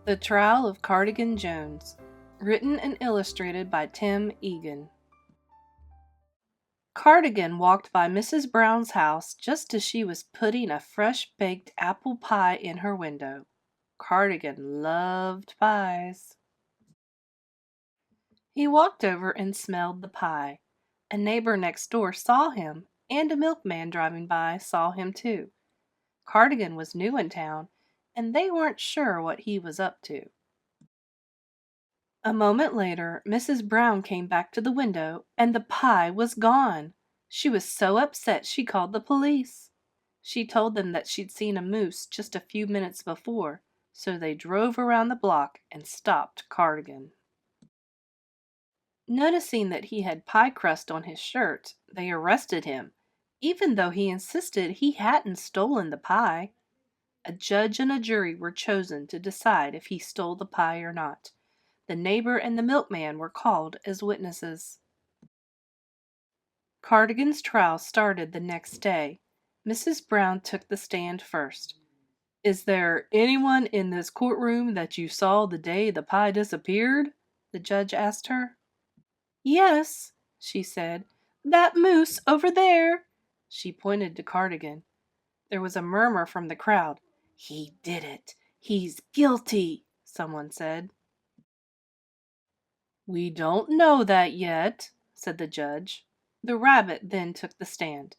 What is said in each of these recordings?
The Trial of Cardigan Jones, written and illustrated by Tim Egan. Cardigan walked by Mrs. Brown's house just as she was putting a fresh-baked apple pie in her window. Cardigan loved pies. He walked over and smelled the pie. A neighbor next door saw him, and a milkman driving by saw him too. Cardigan was new in town, and they weren't sure what he was up to. A moment later, Mrs. Brown came back to the window, and the pie was gone. She was so upset she called the police. She told them that she'd seen a moose just a few minutes before, so they drove around the block and stopped Cardigan. Noticing that he had pie crust on his shirt, they arrested him, even though he insisted he hadn't stolen the pie. A judge and a jury were chosen to decide if he stole the pie or not. The neighbor and the milkman were called as witnesses. Cardigan's trial started the next day. Mrs. Brown took the stand first. "Is there anyone in this courtroom that you saw the day the pie disappeared?" the judge asked her. "Yes," she said. "That moose over there." She pointed to Cardigan. There was a murmur from the crowd. "He did it. He's guilty," someone said. "We don't know that yet," said the judge. The rabbit then took the stand.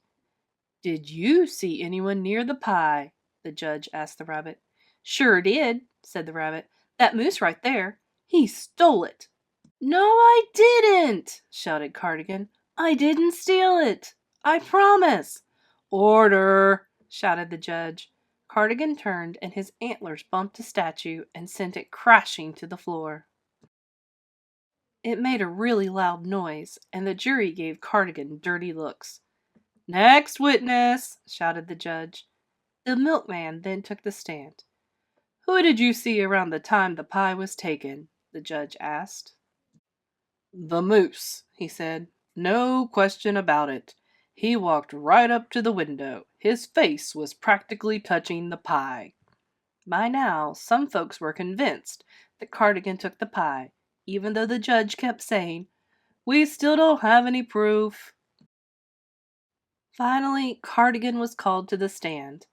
"Did you see anyone near the pie?" the judge asked the rabbit. "Sure did," said the rabbit. "That moose right there. He stole it." "No, I didn't," shouted Cardigan. "I didn't steal it. I promise." "Order!" shouted the judge. Cardigan turned, and his antlers bumped a statue and sent it crashing to the floor. It made a really loud noise, and the jury gave Cardigan dirty looks. "Next witness!" shouted the judge. The milkman then took the stand. "Who did you see around the time the pie was taken?" the judge asked. "The moose," he said. "No question about it. He walked right up to the window. His face was practically touching the pie." By now, some folks were convinced that Cardigan took the pie, even though the judge kept saying, "We still don't have any proof." Finally, Cardigan was called to the stand.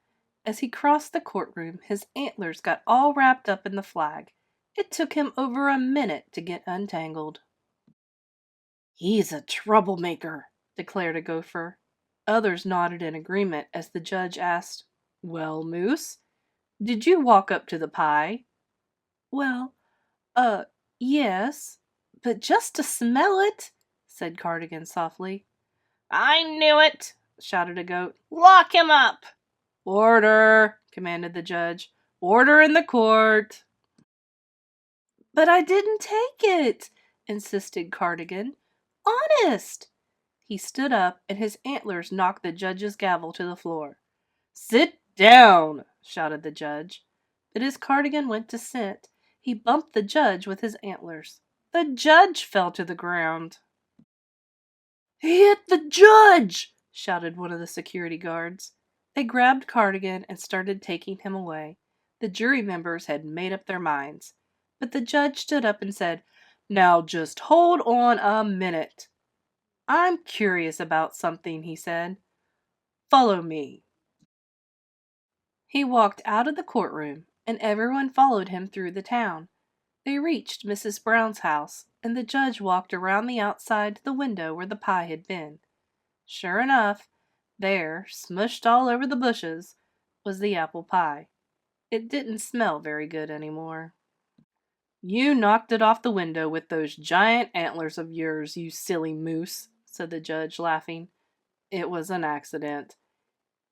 As he crossed the courtroom, his antlers got all wrapped up in the flag. It took him over a minute to get untangled. "He's a troublemaker," declared a gopher. Others nodded in agreement as the judge asked, "Well, Moose, did you walk up to the pie?" "Well, yes, but just to smell it," said Cardigan softly. "I knew it," shouted a goat. "Lock him up." "Order!" commanded the judge. "Order in the court!" "But I didn't take it," insisted Cardigan. "Honest!" He stood up, and his antlers knocked the judge's gavel to the floor. "Sit down!" shouted the judge. But as Cardigan went to sit, he bumped the judge with his antlers. The judge fell to the ground. "He hit the judge!" shouted one of the security guards. They grabbed Cardigan and started taking him away. The jury members had made up their minds. But the judge stood up and said, "Now just hold on a minute. I'm curious about something," he said. "Follow me." He walked out of the courtroom, and everyone followed him through the town. They reached Mrs. Brown's house, and the judge walked around the outside to the window where the pie had been. Sure enough, there, smushed all over the bushes, was the apple pie. It didn't smell very good anymore. "You knocked it off the window with those giant antlers of yours, you silly moose," said the judge, laughing. "It was an accident."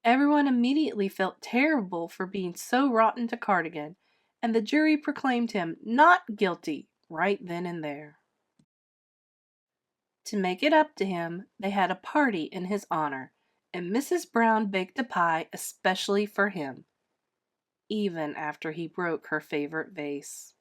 Everyone immediately felt terrible for being so rotten to Cardigan, and the jury proclaimed him not guilty right then and there. To make it up to him, they had a party in his honor, and Mrs. Brown baked a pie especially for him, even after he broke her favorite vase.